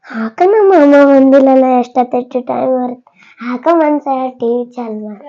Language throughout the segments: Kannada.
ಹಾಕ ನಮ್ಮ ಅಮ್ಮ ಬಂದಿಲ್ಲಲ್ಲ ಎಷ್ಟೊತ್ತು ಟೈಮ್ ಬರುತ್ತೆ ಹಾಕ ಮನ್ಸ ಟಿವಿ ಚಾಲು ಮಾಡಿ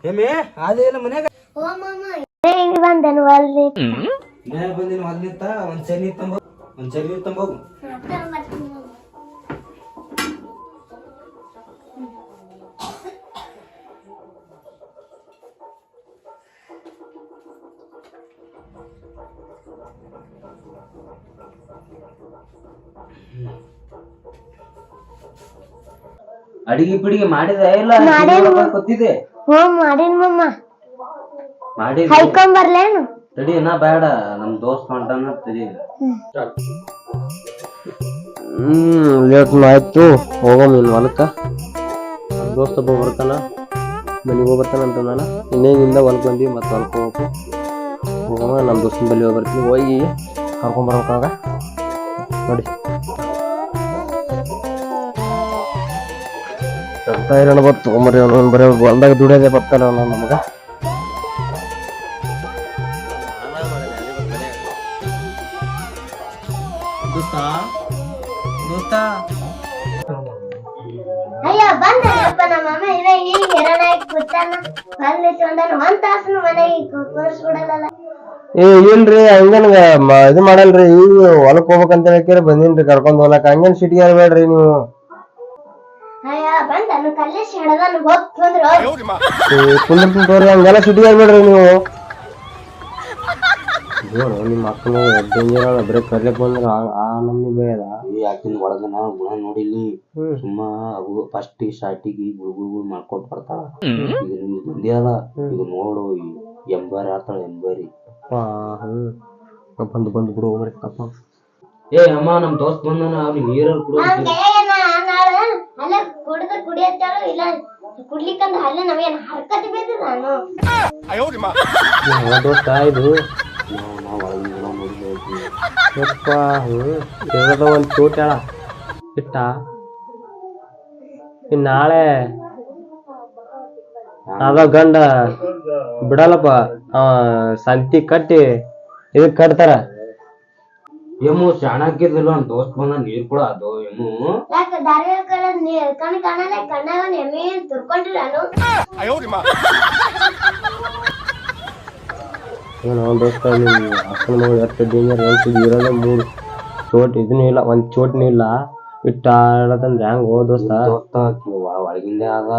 ಏಮೇ ಅದೇ ಇಲ್ಲ ಮನ್ಯಾಗ ಓ ಮಾಮ ಹೆಂಗ್ ಬಂದನು ಅಲ್ರಿ ಮನ್ಯಾಗ ಬಂದಿನ ಅಲ್ಲಿತ್ತ ಒಂದ್ ಚರಿ ತಂಬೋಗು ಅಡಿಗೆ ಪಿಡಿಗೆ ಮಾಡಿದ ಇಲ್ಲ ಗೊತ್ತಿದೆ ಹೋ ಮಾಡಿನ ಮಮ್ಮ ಮಾಡಿ ಹೈಕೊಂಬರ್ಲೇನು ತಡಿ ನಾ ಬೇಡ ನಮ್ ದೋಸ್ತ್ ಹೊಂಟಾನ ತಡಿ ಲೇಟ್ ಆಯ್ತು ಹೋಗಮ್ ಇನ್ ಹೊಲಕ್ಕ ನಮ್ ದೋಸ್ತ ಒಬ್ಬ ಬರ್ತಾನ ಮನೆಗೆ ಹೋಗ್ಬರ್ತಾನ ಅಂತ ನಾನು ಇನ್ನೇನಿಂದ ಹೊಲಕ್ ಬಂದಿ ಮತ್ತೆ ಹೊಲಕ್ ಹೋಗ್ಬೇಕು ಹೋಗಮ್ಮ ನಮ್ ದೋಸ್ತನ ಬಳಿ ಹೋಗ್ಬರ್ತೀನಿ ಹೋಗಿ ಕರ್ಕೊಂಬರ್ಬೇಕಾಗ ನೋಡಿ ಅಂತ ಇರೋಣ ಬತ್ತು ಮರಿ ಅವನು ಬರೀ ಹೊಲ್ದಾಗ ದುಡಿಯೋದೇ ಬರ್ತಾನ ಅವನು ನಮಗ ಅಯ್ಯೋ ಬಂದಪ್ಪ ನಮ್ಮ ಅಮ್ಮ ಇವೆ ಈಗ ಎರಡಾಗಿ ಕೂತಾನ ಅಲ್ಲಿ ಒಂದನ್ನು ಒಂದ್ ತಾಸನು ಮನೆಗೆ ಕೂರ್ಸ್ಬಿಡಲ್ಲ ಏ ಇಲ್ರಿ ಹಂಗೇನ್ಗ ಇದು ಮಾಡಲ್ರಿ ಈಗ ಹೊಲಕ್ ಹೋಗ್ಬೇಕಂತ ಹೇಳ್ಕೇರಿ ಬಂದಿನ್ರಿ ಕರ್ಕೊಂಡ್ ಹೋಗ್ಲಕ್ ಹಂಗೇನ್ ಸಿಟಿ ಹೇಳ್ಬೇಡ್ರಿ ನೀವು ಅಯ್ಯ ಬಂದನು ಕಲ್ಲೇಶ್ ಹಿಡದನು ಹೋಗ್ ಬಂದ್ರು ಕುಂದಿರ್ತೀನಿ ತೋರಿ ಹಂಗೆಲ್ಲ ಸಿಟಿ ಹೇಳ್ಬೇಡ್ರಿ ನೀವು ನಿಮ್ಮ ಮಕ್ಕಳು ಡೇಂಜರ್ ಬರೀ ಕರ್ಲಿಕ್ ಬಂದ್ರ ಆ ನಮ್ನಿ ಬೇದ ಯಾಕಿನ ಒಳಗ ನಾ ಗುಣ ನೋಡಿಲ್ಲಿ ಸುಮ್ಮ ಅವು ಫಸ್ಟ್ ಸ್ಟಾರ್ಟಿಗೆ ಗುಳುಗುಳು ಮಾಡ್ಕೊತ ಬರ್ತಾಳ ಈಗ ಮಂದಿ ಅದ ಈಗ ನೋಡು ಎಂಬಾರಿ ಆತಾಳ ಎಂಬಾರಿ ಬಂದು ಬಂದು ಬಿಡು ಹೋಗ್ರಿ ತಪ್ಪ ಏ ಅಮ್ಮ ನಮ್ ದೋಸ್ತ್ ಬಂದಾನ ಅವ್ನಿಗೆ ನೀರಲ್ಲಿ ಕುಡು ಅಲ್ಲ ಕುಡಿದ್ರೆ ಕುಡಿಯತ್ತಾಳು ಇಲ್ಲ ಕುಡ್ಲಿಕ್ಕಂದ್ರೆ ಅಲ್ಲ ನಮಗೇನು ಹರ್ಕತಿ ಬೇಯ್ತದ ನಾನು ದೋಸ್ತ ಇದು ಒಂದ್ ಚೋಟ್ ಹೇಳ ಇಟ್ಟ ಇನ್ ನಾಳೆ ಅದ ಗಂಡ ಬಿಡಲ್ಲಪ್ಪ ಸಂತಿ ಕಟ್ಟಿ ಇದಕ್ ಕಟ್ತಾರ ಎಮ್ಮು ಶಾಣಕ್ಕಿದಿಲ್ಲ ಒಂದ್ ದೋಸ್ತ್ ಬಂದ ನೀರ್ ಕೂಡ ಅದು ಎಮ್ಮು ಯಾಕೆ ದಾರಿ ಕಣ್ ಕಾಣಲ್ಲ ಕಣ್ಣಾಗ ಎಮ್ಮೆ ತುರ್ಕೊಂಡ್ರಿ ನಾನು ದೋಸ್ತ ಅಕ್ಕನ ಮಗಳು ಎಷ್ಟು ಡೇಂಜರ್ ಇರೋದ 3 ಚೋಟ್ ಇದನ್ನು ಇಲ್ಲ ಒಂದ್ ಚೋಟ್ನು ಇಲ್ಲ ಇಟ್ಟ ಆಡತಂದ್ರೆ ಹೆಂಗ್ ಹೋ ದೋಸ್ತ ಒಳಗಿಂದೆ ಆದ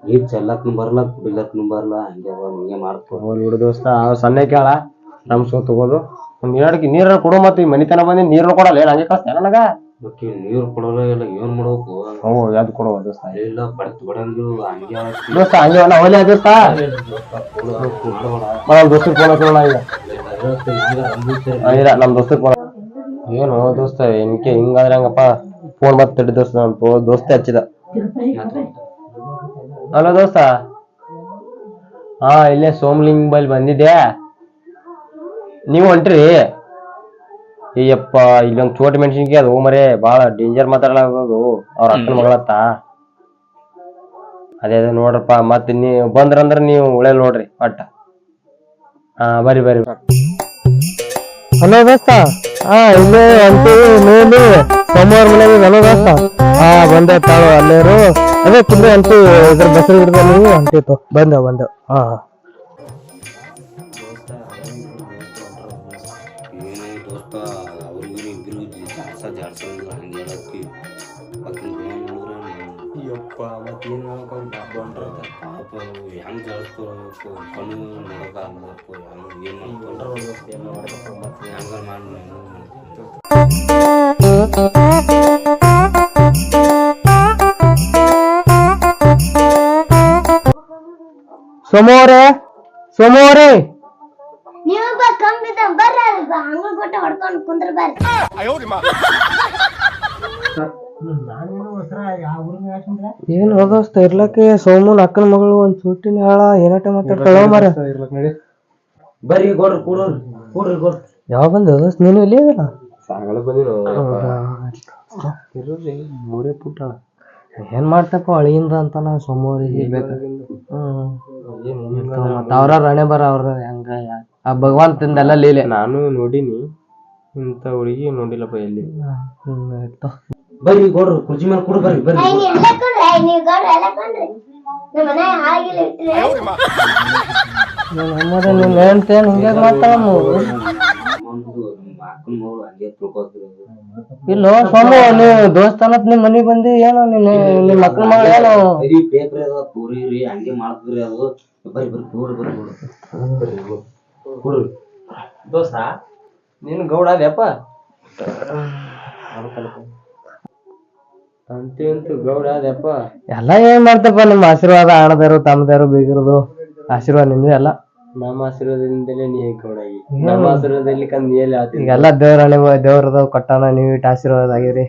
ನೀರ್ ಚೆಲ್ಲಕ್ನು ಬರಲ್ಲ ಕುಡಿಲಕ್ನು ಬರಲ್ಲ ಹಂಗೆ ಹಿಂಗೆ ಮಾಡ್ಕೊ ದೋಸ್ತ ಸಣ್ಣ ಕೇಳ ನಮ್ಸ್ಕೊ ತಗೋದು ಒಂದ್ ಎರಡಕ್ಕೆ ನೀರ ಕೊಡು ಮತ್ತೆ ಮನಿತನ ಬಂದಿ ನೀರು ಕೊಡಲ್ಲ ಏನ್ ಹಂಗೆ ಕಳ್ಸ್ತಾನ ನನಗ ನೀರು ಕೊಡಲ್ಲ ಇಲ್ಲ ಏನ್ ಮಾಡ್ಬೇಕು ಯಾವ್ದು ಕೊಡುವ ದೋಸ್ತ ಇಲ್ಲ ಬಡತ್ ಬಡಂದು ಹಂಗೆ ದೋಸ್ತ ಹಂಗೆ ಅವಲೇ ದೋಸ್ತ ದೋಸ್ತ ಫೋನ್ ಹಚ್ಚೋಣ ಈಗ ಇಲ್ಲ ನಮ್ ದೋಸ್ತ ಫೋನ್ ಏನು ದೋಸ್ತ ಇನ್ಕೆ ಹಿಂಗಾದ್ರೆ ಹಂಗಪ್ಪ ಫೋನ್ ಮತ್ತೆ ತಡಿ ದೋಸ್ತ ನಮ್ ದೋಸ್ತ ಹಚ್ಚಿದ ಹಲೋ ದೋಸ್ತ ಹಾ ಇಲ್ಲೇ ಸೋಮಲಿಂಗ್ ಬಲ್ ಬಂದಿದ್ದೆ ನೀವು ಹೊಂಟ್ರಿ ಅಯ್ಯಪ್ಪ ಇಲ್ಲೊಂದ್ ಚೋಟ್ ಮೆಣಸಿನ್ಕಾಯಿ ಅದು ಮರೇ ಬಾಳ ಡೇಂಜರ್ ಮಾತಾಡೋದು ಅವ್ರ ಅಕ್ಕನ ಮಗಳತ್ತ ಅದೇ ನೋಡ್ರಪ್ಪ ಮತ್ ನೀವ್ ಬಂದ್ರಂದ್ರ ನೀವು ಉಳೆ ನೋಡ್ರಿ ಒಟ್ಟ ಹಾ ಬರ್ರಿ ಬರ್ರಿ ಹಲೋ ದೋಸ್ತ ಹಾ ಇಲ್ಲೇ ಅಂಟಿ ನೀನು ಸೋಮವಾರ ಮನೆಗೆ ಹಲೋ ದೋಸ್ತ ಹಾ ಬಂದೆ ತಾಳು ಅಲ್ಲೇರು ಅದೇ ಕುಂದ್ರೆ ಅಂಟಿ ಇದ್ರ ಬಸರಿ ಗಿಡದ ನೀವು ಅಂಟಿತ್ತು ಬಂದೆ ಹಾ ಯಪ್ಪ ಮತ್ತೇನು ಪಾಪ ಹೆಂಗ್ ಜಾಸ್ತಿ ಕಣ್ಣು ನೋಡೋಕ್ಕಾಗಬೇಕು ಏನು ಮಾಡ್ಬೇಕು ಮತ್ತೆ ಹೆಂಗ ಮಾಡಿ ಸೋಮವಾರ ನೀವೊಬ್ಬ ಕಂಬಿದ ಬರ್ರಿ ಹಂಗ ಕೊಟ್ಟ ಹೊಡ್ಕೊಂಡು ಕುಂದ್ರ ಬರ್ರಿ ಏನ್ ಹೋದೋಸ್ತ ಇರ್ಲಕ್ಕೆ ಸೋಮನ್ ಅಕ್ಕನ ಮಗಳು ಒಂದ್ ಚೂಟಿನ ಹೇಳ ಏನಾಟ ಮಾತಾಡ್ತಾಳ ಮರ ಬರ್ರಿ ಗೌಡ್ರು ಕೂಡ್ರಿ ಕೂಡ್ರಿ ಗೌಡ್ರು ಯಾವ ಬಂದ ದೋಸ್ತ್ ನೀನು ಇಲ್ಲಿ ಇದಲ್ಲ ಸಾಗಲ ಬಂದಿನ ಮೂರೇ ಪುಟ್ಟ ಏನ್ ಮಾಡ್ತಪ್ಪ ಅಳಿಯಿಂದ ಅಂತಾನ ಸೋಮವಾರಿಗೆ ಬೇಕ ಮತ್ತ ಅವ್ರ ಹಣೆ ಬರ ಅವ್ರ ಹೆಂಗ ಆ ಭಗವಂತಂದೆಲ್ಲ ಲೀಲೆ ನಾನು ನೋಡಿನಿ ಇಂತ ಹುಡುಗಿ ನೋಡಿಲ್ಲಪ್ಪ ಎಲ್ಲಿ ಬರ್ರಿ ಗೌಡ್ರು ಕುರ್ಚಿ ಮೇಲೆ ಕೂಡ್ ಬರ್ರಿ ಬರ್ರಿ ನೀ ಎಲ್ಲ ಕೊಂಡ್ರೆ ನೀವು ಗೌಡ್ರ ಎಲ್ಲ ಕೊಂಡ್ರಿ ನಮ್ಮ ಮನೆ ಹಾಗಿಲ್ಲ ಇಟ್ರೆ ನೀನ್ ಹೇಳ್ತೇನ್ ಹಿಂಗ್ಯಾಗ ಮಾಡ್ತಾವ ಇಲ್ಲೋ ಸೋಮು ನೀವು ದೋಸ್ತಾನತ್ ನಿಮ್ ಮನಿಗ್ ಬಂದಿ ಏನೋ ನಿಮ್ ಮಕ್ಳ ಮಗಳ ಏನೋ ಬರೀ ಪೇಪರ್ ಅದ ಪೂರಿ ಹಂಗೆ ಮಾಡ್ತಿದ್ರಿ ಅದು ಬರ್ರಿ ಬರ್ರಿ ಕೂಡ್ರಿ ಬರ್ರಿ ಬರ್ರಿ ಕೂಡ್ರಿ ದೋಸ್ತ ನೀನು ಗೌಡ ಅದ್ಯಪ್ಪ ಅಂತೂ ಗೌಡ ಅದ್ಯಪ್ಪ ಎಲ್ಲಾ ಏನ್ ಮಾಡ್ತಪ್ಪ ನಿಮ್ ಆಶೀರ್ವಾದ ಆಣದಾರು ತಮ್ಮದಾರು ಬೀಗಿರೋದು ಆಶೀರ್ವಾದ ನಿಮ್ದೆ ಎಲ್ಲ ನಮ್ಮ ಆಶೀರ್ವಾದದಿಂದಲೇ ನೀ ಗೌಡಾಗಿ ನಮ್ಮ ಆಶೀರ್ವಾದದಲ್ಲಿ ಕಂದ್ ನೀ ಎಲ್ಲಿ ಆತಿ ಈಗೆಲ್ಲ ದೇವ್ರದ ಕೊಟ್ಟಾನ ನೀವ್ ಇಟ್ಟು ಆಶೀರ್ವಾದ ಆಗಿರಿ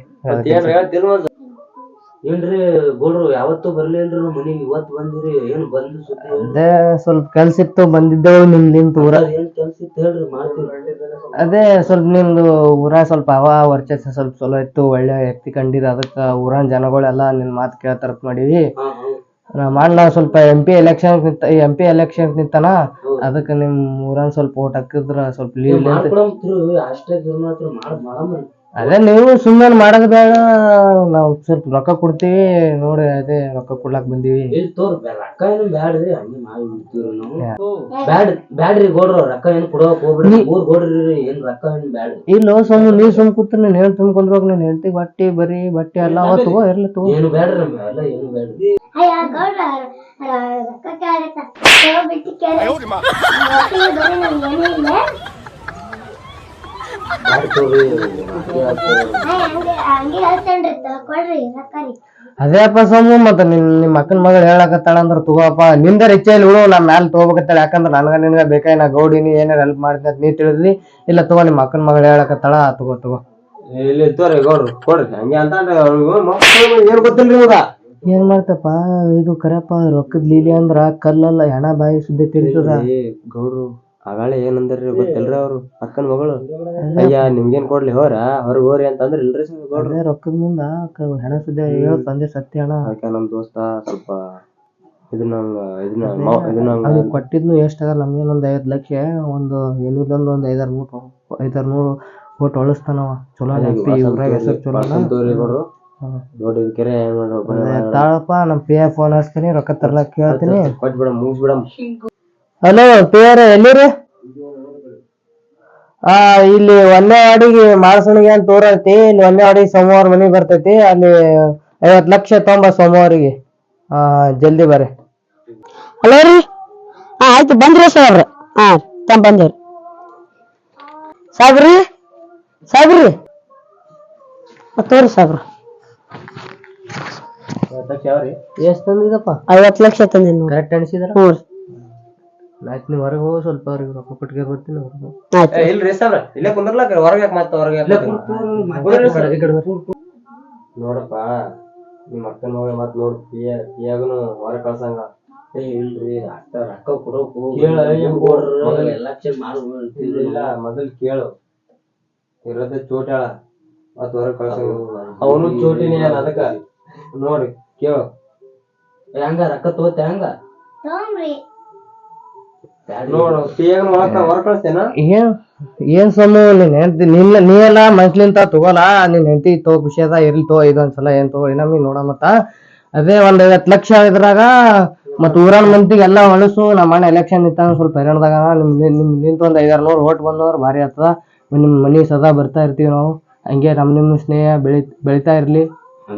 ಏನ್ರಿ ಗೌಡ್ರು ಯಾವತ್ತೂ ಬರ್ಲಿಲ್ರಿ ನಮ್ಮ ಮನೆಗೆ ಇವತ್ತು ಬಂದಿರಿ ಏನು ಬಂದು ಸುದ್ದಿ ಅದೇ ಸ್ವಲ್ಪ ಕೆಲ್ಸ ಇತ್ತು ಬಂದಿದ್ದೆವು ನಿಮ್ದಿಂತ ಊರ ಏನ್ ಕೆಲ್ಸ ಇತ್ತು ಹೇಳ್ರಿ ಮಾಡ್ತೀವಿ ಅದೇ ಸ್ವಲ್ಪ ನಿಮ್ದು ಊರ ಸ್ವಲ್ಪ ವರ್ಚಸ್ಸ ಸ್ವಲ್ಪ ಚಲೋ ಇತ್ತು ಒಳ್ಳೆ ವ್ಯಕ್ತಿ ಕಂಡಿದ ಅದಕ್ಕ ಊರನ್ ಜನಗಳೆಲ್ಲ ನಿನ್ ಮಾತು ಕೇಳ್ತಾರತ್ ಮಾಡೀವಿ ನಾವ್ ಸ್ವಲ್ಪ MP ಎಲೆಕ್ಷನ್ ನಿಂತಾನ ಅದಕ್ಕ ನಿಮ್ ಊರನ್ ಸ್ವಲ್ಪ ಓಟ್ ಹಾಕಿದ್ರ ಸ್ವಲ್ಪ ಲೀವ್ ಅಷ್ಟೇ ಮಾಡಮ್ರಿ ಅದೇ ನೀವು ಸುಮ್ಮನೆ ಮಾಡೋದ್ ಬೇಡ ನಾವ್ ಸ್ವಲ್ಪ ರೊಕ್ಕ ಕೊಡ್ತೀವಿ ನೋಡಿ ಅದೇ ರೊಕ್ಕ ಕೊಡ್ಲಾಕ್ ಬಂದೀವಿ ರೊಕ್ಕ ಏನು ಬ್ಯಾಡ್ರಿ ಹಂಗೆ ಮಾಡಿ ಬಿಡ್ತೀವ್ರಿ ನಾವು ಬ್ಯಾಡ್ರಿ ಗೌಡ್ರು ರೊಕ್ಕ ಏನ್ ಕೊಡೋಕ್ ಹೋಗ್ಬಿಡ್ರಿ ಊರ್ ಗೌಡ್ರಿ ಏನ್ ರೊಕ್ಕ ಏನ್ ಬ್ಯಾಡ್ರಿ ಇಲ್ಲ ಸೊಮ್ಮು ನೀವ್ ಸುಮ್ ಕೂತ್ರ ನೀನ್ ಹೇಳ್ ತುಂಬ್ಕೊಂಡ್ರೋಗ್ ನೀನ್ ಹೇಳ್ತಿ ಬಟ್ಟಿ ಬರೀ ಬಟ್ಟೆ ಎಲ್ಲ ತಗೋ ಇರ್ಲಿ ತಗೋ ಏನು ಬ್ಯಾಡ್ರಿ ನಮ್ಗೆ ಎಲ್ಲ ಏನು ಬ್ಯಾಡ್ರಿ ಅಯ್ಯ ಗೌಡ್ರ ರೊಕ್ಕ ಕೇಳತ್ತ ಬಿಟ್ಟು ಕೇಳಿ ಬರೀ ನಮ್ಗೆ ಏನೂ ಇಲ್ಲ ಹಂಗೆ ಹೇಳ್ತೇನ್ರಿ ಕೊಡ್ರಿ ರೊಕ್ಕ ರೀ ಅದೇಪ್ಪ ಸೋಮು ಮತ್ತ ನಿಮ್ ಅಕ್ಕನ ಮಗಳು ಹೇಳಕತ್ತಾಳ ಅಂದ್ರ ತಗೋಪ್ಪ ನಿಂದ ರಿಚ್ಚಲ್ಲಿ ಹುಳು ನಾ ಮ್ಯಾಲ ತಗೋಬೇಕತ್ತಾಳ ಯಾಕಂದ್ರ ನನಗ ನಿನಗ ಬೇಕಾಗಿ ನಾ ಗೌಡಿನಿ ಏನಾರ ಹೆಲ್ಪ್ ಮಾಡ್ತೀನಿ ಅಂತ ನೀ ತಿಳಿದ್ರಿ ಇಲ್ಲ ತಗೋ ನಿಮ್ ಅಕ್ಕನ ಮಗಳು ಹೇಳಕತ್ತಾಳ ತಗೋ ಇಲ್ಲಿ ತೋರಿ ಗೌಡ್ರು ಕೊಡ್ರಿ ಹಂಗೆ ಅಂತ ಏನ್ ಗೊತ್ತಿಲ್ರಿ ಇವಾಗ ಏನ್ ಮಾಡ್ತಪ್ಪ ಇದು ಕರೆಯಪ್ಪ ರೊಕ್ಕದ್ ಲೀಲಿ ಅಂದ್ರ ಕಲ್ಲಲ್ಲ ಹೆಣ ಬಾಯಿ ಸುದ್ದಿ ತಿರ್ತದ ಗೌಡ್ರು ಆಗಾಳೆ ಏನಂದ್ರಿ ಗೊತ್ತಿಲ್ರಿ ಅವ್ರು ಅಕ್ಕನ ಮಗಳು ಅಯ್ಯ ನಿಮ್ಗೇನ್ ಕೊಡ್ಲಿ ಹೊರಗ್ ಹೋರಿ ಅಂತಂದ್ರ ಇಲ್ರಿ ಗೌಡ್ರು ರೊಕ್ಕದ ಮುಂದ ಹೆಣ ಸುದ್ದಿ ಹೇಳ ತಂದೆ ಸತ್ಯ ಅಣ್ಣ ಅದಕ್ಕೆ ನಮ್ ದೋಸ್ತ ಸ್ವಲ್ಪ ಕೊಟ್ಟಿದ್ನು ಎಷ್ಟಾಗಲ್ಲ ನಮ್ಗೇನೊಂದ್ 5 ಲಕ್ಷ ಒಂದು ಏನಿಲ್ಲೊಂದ್ 500 ಓಟ್ ಒಳಸ್ತಾನವ ಚಲೋ ಹೆಸರು ಚಲೋ ತಾಳಪ್ಪ ನಮ್ PF ಫೋನ್ ಹಚ್ತೀನಿ ರೊಕ್ಕ ತರ್ಲಕ್ ಕೇಳ್ತೀನಿ ಕೊಟ್ಬಿಡ ಮುಗಿಸ್ಬಿಡ ಹಲೋ PR ಎಲ್ಲಿರಿ ಇಲ್ಲಿ ಒಂದೇ ವಾಡಿಗೆ ಮಾಳಸಣಿಗೆ ಅಂತ ತೋರೈತಿ ಇಲ್ಲಿ ಒಂದೇ ವಾಡಿಗೆ ಸೋಮವಾರ ಮನಿ ಬರ್ತೈತಿ ಅಲ್ಲಿ 50 ಲಕ್ಷ ತೊಂಬ ಸೋಮವಾರಿಗೆ ಜಲ್ದಿ ಬರ್ರಿ ಹಲೋ ರೀ ಆಯ್ತು ಬಂದ್ರಿ ಸಾಹೇಬ್ರ ಬಂದೇವ್ರಿ ಸಾಬ್ರಿ ತೋರಿ ಸಾಬ್ರ ಎಷ್ಟ್ ತಂದಿದಪ್ಪ 50 ಲಕ್ಷ ತಂದೇನಿ ಕರೆಕ್ಟ್ ಅನ್ಸಿದ್ರ ಹ್ಞೂ ಆಯ್ತು ನೀವು ಹೊರಗೆ ಹೋಗಿ ಸ್ವಲ್ಪ ಅವ್ರಿಗೆ ರೊಕ್ಕ ಕೊಟ್ಟಿಗೆ ಬರ್ತೀನಿ ಇಲ್ರಿ ಸರ್ ಇಲ್ಲೇ ಕುಂದ್ರಲಕ್ಕ ಹೊರಗೆ ಮತ್ತೆ ಹೊರಗೆ ನೋಡಪ್ಪ ನಿಮ್ಮ ಅಕ್ಕನ ಮಗ ಮತ್ ನೋಡ್ ಪಿಯಾಗನು ಹೊರ ಕಳ್ಸಂಗ ಇಲ್ರಿ ಅಷ್ಟ ರೊಕ್ಕ ಕೊಡೋಕು ಇಲ್ಲ ಮೊದಲ್ ಕೇಳು ಇರೋದ ಚೋಟ್ಯಾಳ ಮತ್ ಹೊರ ಕಳ್ಸಂಗ ಅವನು ಚೋಟಿನಿ ಅದಕ್ಕ ನೋಡಿ ಕೇಳು ಹೆಂಗ ರೊಕ್ಕ ತಗೋತ ಹೆಂಗ ತಗೊಂಬ್ರಿ ನೋಡು ಪಿಯಾಗನು ಹೊರ ಕಳ್ಸ್ತೇನ ಏನ್ ಸೊಮ್ಮು ನೀನ್ ಹೆಂಡತಿ ನೀ ಎಲ್ಲ ಮನ್ಸ್ಲಿಂತ ತಗೋಲ್ಲ ನಿನ್ ಹೆಂಡತಿ ತಗೋ ಖುಷಿಯದ ಇರ್ಲಿ ತಗೋ ಇದೊಂದ್ಸಲ ಏನ್ ತಗೋ ನಮಗ್ ನೋಡ ಮತ್ತ ಅದೇ ಒಂದ್ 50 ಲಕ್ಷ ಇದ್ರಾಗ ಮತ್ ಊರನ್ ಮಂದಿಗೆ ಎಲ್ಲಾ ಹೊಳಸು ನಮ್ಮ ಅಣ್ಣ ಎಲೆಕ್ಷನ್ ನಿಂತಾಗ ಸ್ವಲ್ಪ ಹೈರಾಣದಾಗ ನಿಂತ ಒಂದ್ 500 ಓಟ್ ಬಂದವ್ರ ಭಾರಿ ಆಗ್ತದ ನಿಮ್ ಮನಿ ಸದಾ ಬರ್ತಾ ಇರ್ತೀವಿ ನಾವು ಹಂಗೆ ನಿಮ್ ಸ್ನೇಹ ಬೆಳಿತಾ ಇರ್ಲಿ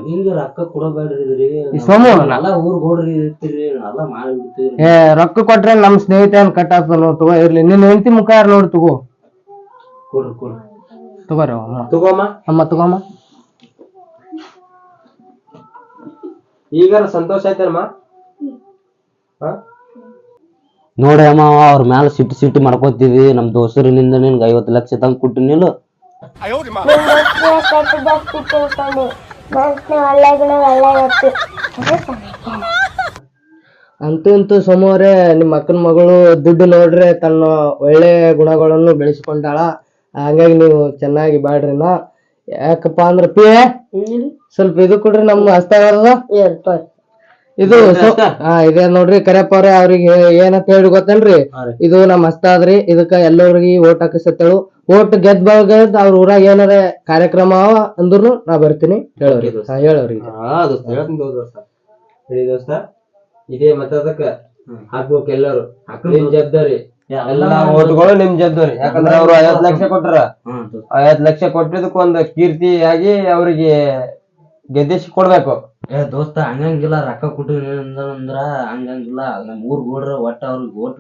ಹಿಂಗ ರೊಕ್ಕ ಕೊಡಬೇಡ್ರಿ ಸೋಮು ಎಲ್ಲ ಊರ್ ಗೋಡ್ರಿ ಇರ್ತೀರಿ ಎಲ್ಲ ಮಾಡಿಬಿಡ್ತೀರಿ ರೊಕ್ಕ ಕೊಟ್ರೆ ನಮ್ ಸ್ನೇಹಿತ ಕಟ್ ಆಗ್ತದ ನೋಡ್ ತಗೋ ಇರ್ಲಿ ನಿನ್ ಹೆಂಡತಿ ಮುಖ ಯಾರು ನೋಡಿ ತಗೋ ತಗೋರಿ ತಗೋಮ್ಮ ಈಗ ಸಂತೋಷ ಆಯ್ತಮ್ಮ ನೋಡಿ ಅಮ್ಮ ಅವ್ರ ಮ್ಯಾಲ ಸಿಟ್ಟು ಮಾಡ್ಕೋತಿದ್ವಿ ನಮ್ ದೋಸ್ತರಿನಿಂದ ನಿನ್ಗೆ 50 ಲಕ್ಷ ತಂದು ಕೊಟ್ಟಿನಿಲ್ಲ ಮನಸ್ಸಿನ ಒಳ್ಳೆಗಳು ಒಳ್ಳೆ ಅಂತೂ ಇಂತೂ ಸೋಮವಾರೇ ನಿಮ್ಮ ಅಕ್ಕನ ಮಗಳು ದುಡ್ಡು ನೋಡ್ರೆ ತನ್ನ ಒಳ್ಳೆ ಗುಣಗಳನ್ನು ಬೆಳೆಸಿಕೊಂಡಾಳ. ಹಂಗಾಗಿ ನೀವು ಚೆನ್ನಾಗಿ ಬಾಳ್ರಿನ. ಯಾಕಪ್ಪ ಅಂದ್ರ ಸ್ವಲ್ಪ ಇದು ಕೊಡ್ರಿ ನಮ್ಮ ಹಸ್ತಾಗದ ಇದು ಇದೇ ನೋಡ್ರಿ ಕರೆಯಪ್ಪ ಅವ್ರೆ. ಅವ್ರಿಗೆ ಏನಂತ ಹೇಳಿ ಗೊತ್ತೇನ್ರಿ, ಇದು ನಮ್ಮ ಹಸ್ತ ಅದ್ರಿ, ಇದಕ್ಕ ಎಲ್ಲರಿಗೆ ಓಟ್ ಹಾಕಿಸತ್ತೇಳು. ಓಟ್ ಗೆದ್ದ ಅವ್ರ ಊರಾಗ ಏನಾರ ಕಾರ್ಯಕ್ರಮ ಅವ ಅಂದ್ರೂ ನಾ ಬರ್ತೀನಿ ಹೇಳೋರಿ. ಹೇಳೋರಿಗೆ ಹೇಳಿ ದೋಸ್ತ, ಇದೇ ಮತದಕ್ಕ ಹಾಕ್ಬೇಕು ಎಲ್ಲರೂ. ನಿಮ್ ಜವಾಬ್ದಾರಿ ಎಲ್ಲಾ ಓಟ್ಗಳು ನಿಮ್ ಜವಾಬ್ದಾರಿ. ಯಾಕಂದ್ರ ಅವ್ರು 50 ಲಕ್ಷ ಕೊಟ್ರ, 50 ಲಕ್ಷ ಕೊಟ್ಟಿದ್ದಕ್ಕ ಒಂದ್ ಕೀರ್ತಿ ಆಗಿ ಅವ್ರಿಗೆ ಗೆದ್ದಿಸಿ ಕೊಡ್ಬೇಕು. ದೋಸ್ತ ಹಂಗಂಗಿಲ್ಲ, ರೊಕ್ಕ ಕೊಟ್ಟಿದ್ರ ಹಂಗಂಗಿಲ್ಲ. ನಮ್ ಊರ್ ಗೋಡ್ರ ಒಟ್ಟ ಅವ್ರಿಗೆ ಓಟ್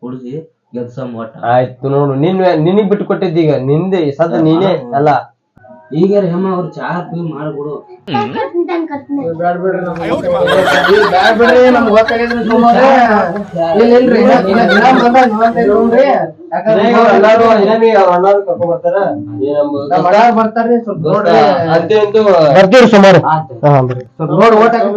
ಕೊಡ್ಸಿ ಗೆಲ್ಸಮ್ ಒಟ್ಟ. ಆಯ್ತು ನೋಡು, ನಿನಗ್ ಬಿಟ್ಟು ಕೊಟ್ಟಿದ್ದೀಗ ನಿಂದೆ ಸದ ನೀನೇ ಅಲ್ಲ. ಈಗ ಹೇಮ ಅವ್ರ ಚಾ ಪಿ ಮಾಡ್ಬಿಡು. ಬ್ಯಾಡ್ಬಿಡ್ರಿ ನಮ್ಗೆ ಗೊತ್ತಾಗಿದ್ರಿ ಸೋಮವಾರ. ಇಲ್ರಿ ಎಲ್ಲಾರು ಅಣ್ಣಾರು ಕರ್ಕೊಂಡ್ ಬರ್ತಾರ, ಬರ್ತಾರ್ರಿ. ಸ್ವಲ್ಪ ನೋಡ್ರಿ ಅಂತೂ ಇಂತೂ ಬರ್ತೀವ್ರಿ ಸೋಮವಾರ. ಆಯ್ತು. ಸ್ವಲ್ಪ ನೋಡಿ ಓಟ್ ಹಾಕಿ.